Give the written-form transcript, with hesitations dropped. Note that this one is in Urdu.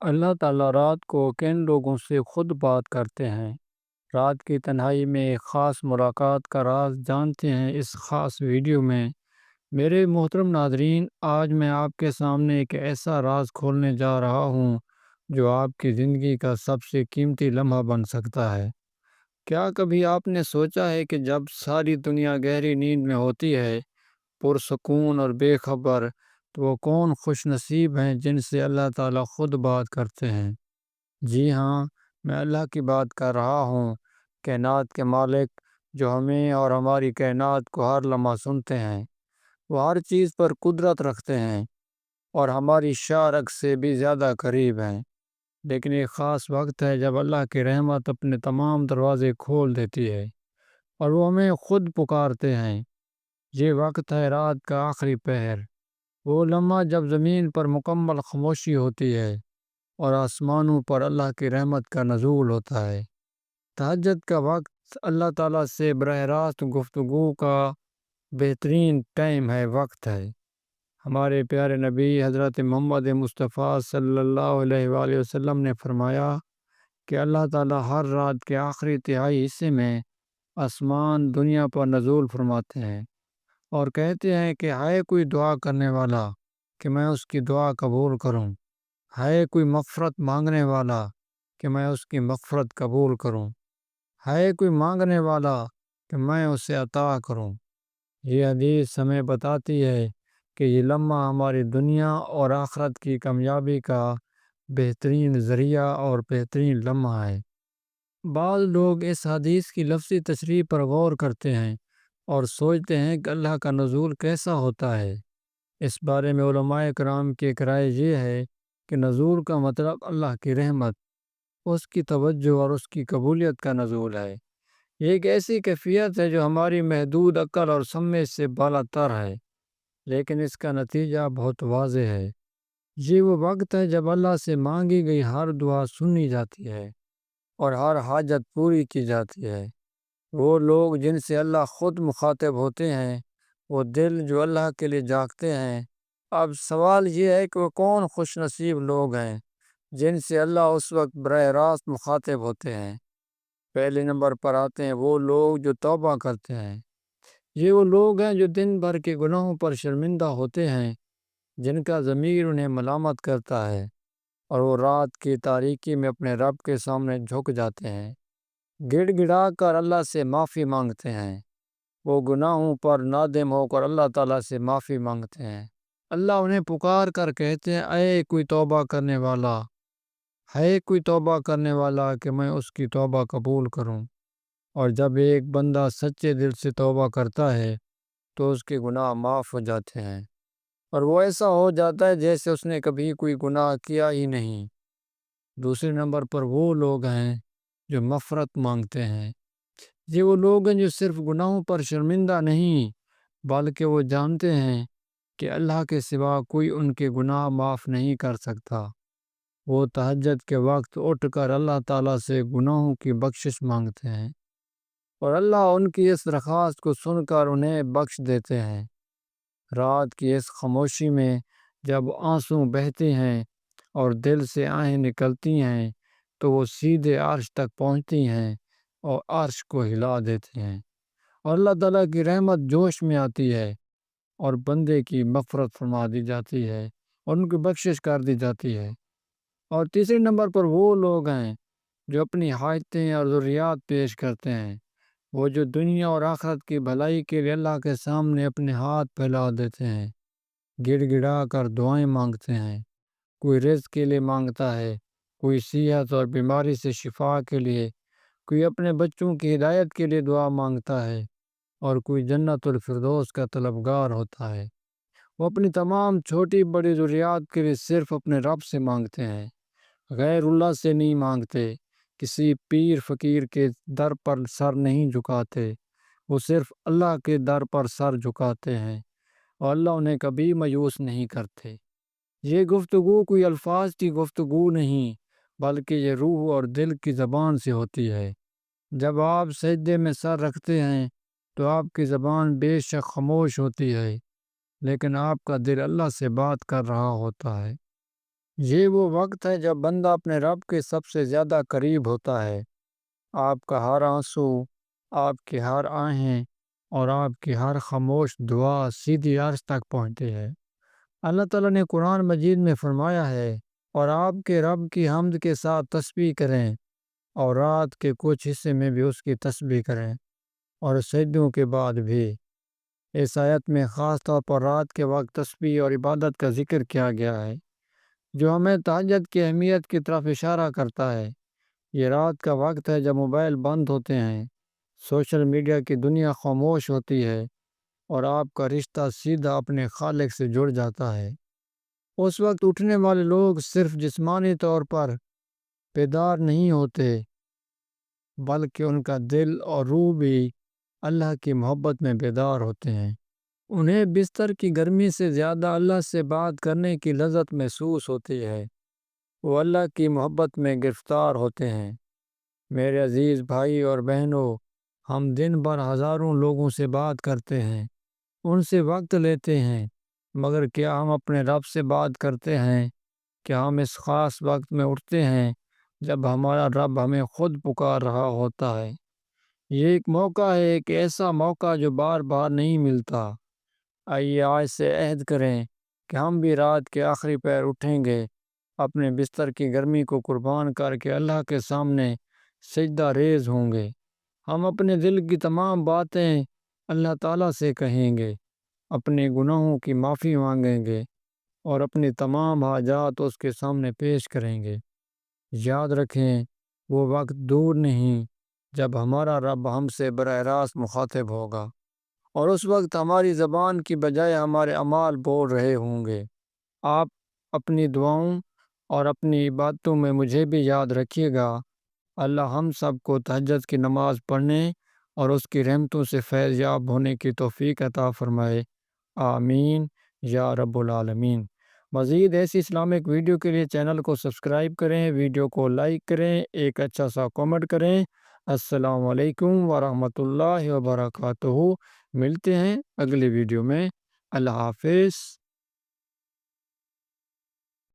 اللہ تعالیٰ رات کو کن لوگوں سے خود بات کرتے ہیں؟ رات کی تنہائی میں ایک خاص ملاقات کا راز جانتے ہیں اس خاص ویڈیو میں۔ میرے محترم ناظرین، آج میں آپ کے سامنے ایک ایسا راز کھولنے جا رہا ہوں جو آپ کی زندگی کا سب سے قیمتی لمحہ بن سکتا ہے۔ کیا کبھی آپ نے سوچا ہے کہ جب ساری دنیا گہری نیند میں ہوتی ہے، پرسکون اور بے خبر، تو وہ کون خوش نصیب ہیں جن سے اللہ تعالیٰ خود بات کرتے ہیں؟ جی ہاں، میں اللہ کی بات کر رہا ہوں، کائنات کے مالک، جو ہمیں اور ہماری کائنات کو ہر لمحہ سنتے ہیں۔ وہ ہر چیز پر قدرت رکھتے ہیں اور ہماری شارک سے بھی زیادہ قریب ہیں۔ لیکن ایک خاص وقت ہے جب اللہ کی رحمت اپنے تمام دروازے کھول دیتی ہے اور وہ ہمیں خود پکارتے ہیں۔ یہ وقت ہے رات کا آخری پہر، وہ لمحہ جب زمین پر مکمل خاموشی ہوتی ہے اور آسمانوں پر اللہ کی رحمت کا نزول ہوتا ہے۔ تہجد کا وقت اللہ تعالیٰ سے براہ راست گفتگو کا بہترین ٹائم ہے، وقت ہے۔ ہمارے پیارے نبی حضرت محمد مصطفیٰ صلی اللہ علیہ وآلہ وسلم نے فرمایا کہ اللہ تعالیٰ ہر رات کے آخری تہائی حصے میں آسمان دنیا پر نزول فرماتے ہیں اور کہتے ہیں کہ ہے کوئی دعا کرنے والا کہ میں اس کی دعا قبول کروں، ہے کوئی مغفرت مانگنے والا کہ میں اس کی مغفرت قبول کروں، ہے کوئی مانگنے والا کہ میں اسے عطا کروں۔ یہ حدیث ہمیں بتاتی ہے کہ یہ لمحہ ہماری دنیا اور آخرت کی کامیابی کا بہترین ذریعہ اور بہترین لمحہ ہے۔ بعض لوگ اس حدیث کی لفظی تشریح پر غور کرتے ہیں اور سوچتے ہیں کہ اللہ کا نزول کیسا ہوتا ہے۔ اس بارے میں علماء کرام کی ایک رائے یہ ہے کہ نزول کا مطلب اللہ کی رحمت، اس کی توجہ اور اس کی قبولیت کا نزول ہے۔ یہ ایک ایسی کیفیت ہے جو ہماری محدود عقل اور سمجھ سے بالا تر ہے، لیکن اس کا نتیجہ بہت واضح ہے۔ یہ وہ وقت ہے جب اللہ سے مانگی گئی ہر دعا سنی جاتی ہے اور ہر حاجت پوری کی جاتی ہے۔ وہ لوگ جن سے اللہ خود مخاطب ہوتے ہیں، وہ دل جو اللہ کے لیے جاگتے ہیں۔ اب سوال یہ ہے کہ وہ کون خوش نصیب لوگ ہیں جن سے اللہ اس وقت براہ راست مخاطب ہوتے ہیں؟ پہلے نمبر پر آتے ہیں وہ لوگ جو توبہ کرتے ہیں۔ یہ وہ لوگ ہیں جو دن بھر کے گناہوں پر شرمندہ ہوتے ہیں، جن کا ضمیر انہیں ملامت کرتا ہے، اور وہ رات کی تاریکی میں اپنے رب کے سامنے جھک جاتے ہیں، گڑ گڑا کر اللہ سے معافی مانگتے ہیں۔ وہ گناہوں پر نادم ہو کر اللہ تعالیٰ سے معافی مانگتے ہیں۔ اللہ انہیں پکار کر کہتے ہیں، اے کوئی توبہ کرنے والا، ہے کوئی توبہ کرنے والا کہ میں اس کی توبہ قبول کروں۔ اور جب ایک بندہ سچے دل سے توبہ کرتا ہے تو اس کے گناہ معاف ہو جاتے ہیں اور وہ ایسا ہو جاتا ہے جیسے اس نے کبھی کوئی گناہ کیا ہی نہیں۔ دوسرے نمبر پر وہ لوگ ہیں جو مغفرت مانگتے ہیں۔ یہ وہ لوگ ہیں جو صرف گناہوں پر شرمندہ نہیں، بلکہ وہ جانتے ہیں کہ اللہ کے سوا کوئی ان کے گناہ معاف نہیں کر سکتا۔ وہ تہجد کے وقت اٹھ کر اللہ تعالیٰ سے گناہوں کی بخشش مانگتے ہیں اور اللہ ان کی اس درخواست کو سن کر انہیں بخش دیتے ہیں۔ رات کی اس خاموشی میں جب آنسو بہتے ہیں اور دل سے آہیں نکلتی ہیں تو وہ سیدھے عرش تک پہنچتی ہیں اور عرش کو ہلا دیتے ہیں، اور اللہ تعالیٰ کی رحمت جوش میں آتی ہے اور بندے کی مغفرت فرما دی جاتی ہے اور ان کی بخشش کر دی جاتی ہے۔ اور تیسرے نمبر پر وہ لوگ ہیں جو اپنی حاجتیں اور ضروریات پیش کرتے ہیں۔ وہ جو دنیا اور آخرت کی بھلائی کے لیے اللہ کے سامنے اپنے ہاتھ پھیلا دیتے ہیں، گڑ گڑا کر دعائیں مانگتے ہیں۔ کوئی رزق کے لیے مانگتا ہے، کوئی صحت اور بیماری سے شفا کے لیے، کوئی اپنے بچوں کی ہدایت کے لیے دعا مانگتا ہے، اور کوئی جنت الفردوس کا طلبگار ہوتا ہے۔ وہ اپنی تمام چھوٹی بڑی ضروریات کے لیے صرف اپنے رب سے مانگتے ہیں، غیر اللہ سے نہیں مانگتے، کسی پیر فقیر کے در پر سر نہیں جھکاتے، وہ صرف اللہ کے در پر سر جھکاتے ہیں اور اللہ انہیں کبھی مایوس نہیں کرتے۔ یہ گفتگو کوئی الفاظ کی گفتگو نہیں، بلکہ یہ روح اور دل کی زبان سے ہوتی ہے۔ جب آپ سجدے میں سر رکھتے ہیں تو آپ کی زبان بے شک خاموش ہوتی ہے، لیکن آپ کا دل اللہ سے بات کر رہا ہوتا ہے۔ یہ وہ وقت ہے جب بندہ اپنے رب کے سب سے زیادہ قریب ہوتا ہے۔ آپ کا ہر آنسو، آپ کی ہر آہیں اور آپ کی ہر خاموش دعا سیدھی عرش تک پہنچتی ہے۔ اللہ تعالیٰ نے قرآن مجید میں فرمایا ہے، اور آپ کے رب کی حمد کے ساتھ تسبیح کریں اور رات کے کچھ حصے میں بھی اس کی تسبیح کریں اور سجدوں کے بعد بھی۔ اس آیت میں خاص طور پر رات کے وقت تسبیح اور عبادت کا ذکر کیا گیا ہے، جو ہمیں تہجد کی اہمیت کی طرف اشارہ کرتا ہے۔ یہ رات کا وقت ہے جب موبائل بند ہوتے ہیں، سوشل میڈیا کی دنیا خاموش ہوتی ہے اور آپ کا رشتہ سیدھا اپنے خالق سے جڑ جاتا ہے۔ اس وقت اٹھنے والے لوگ صرف جسمانی طور پر بیدار نہیں ہوتے، بلکہ ان کا دل اور روح بھی اللہ کی محبت میں بیدار ہوتے ہیں۔ انہیں بستر کی گرمی سے زیادہ اللہ سے بات کرنے کی لذت محسوس ہوتی ہے۔ وہ اللہ کی محبت میں گرفتار ہوتے ہیں۔ میرے عزیز بھائی اور بہنوں، ہم دن بھر ہزاروں لوگوں سے بات کرتے ہیں، ان سے وقت لیتے ہیں، مگر کیا ہم اپنے رب سے بات کرتے ہیں؟ کیا ہم اس خاص وقت میں اٹھتے ہیں جب ہمارا رب ہمیں خود پکار رہا ہوتا ہے؟ یہ ایک موقع ہے، ایک ایسا موقع جو بار بار نہیں ملتا۔ آئیے آج سے عہد کریں کہ ہم بھی رات کے آخری پہر اٹھیں گے، اپنے بستر کی گرمی کو قربان کر کے اللہ کے سامنے سجدہ ریز ہوں گے۔ ہم اپنے دل کی تمام باتیں اللہ تعالیٰ سے کہیں گے، اپنے گناہوں کی معافی مانگیں گے اور اپنی تمام حاجات اس کے سامنے پیش کریں گے۔ یاد رکھیں، وہ وقت دور نہیں جب ہمارا رب ہم سے براہ راست مخاطب ہوگا، اور اس وقت ہماری زبان کی بجائے ہمارے اعمال بول رہے ہوں گے۔ آپ اپنی دعاؤں اور اپنی عبادتوں میں مجھے بھی یاد رکھیے گا۔ اللہ ہم سب کو تہجد کی نماز پڑھنے اور اس کی رحمتوں سے فیض یاب ہونے کی توفیق عطا فرمائے۔ آمین یا رب العالمین۔ مزید ایسی اسلامک ویڈیو کے لیے چینل کو سبسکرائب کریں، ویڈیو کو لائک کریں، ایک اچھا سا کامنٹ کریں۔ السلام علیکم ورحمۃ اللہ وبرکاتہ۔ ملتے ہیں اگلی ویڈیو میں۔ اللہ حافظ۔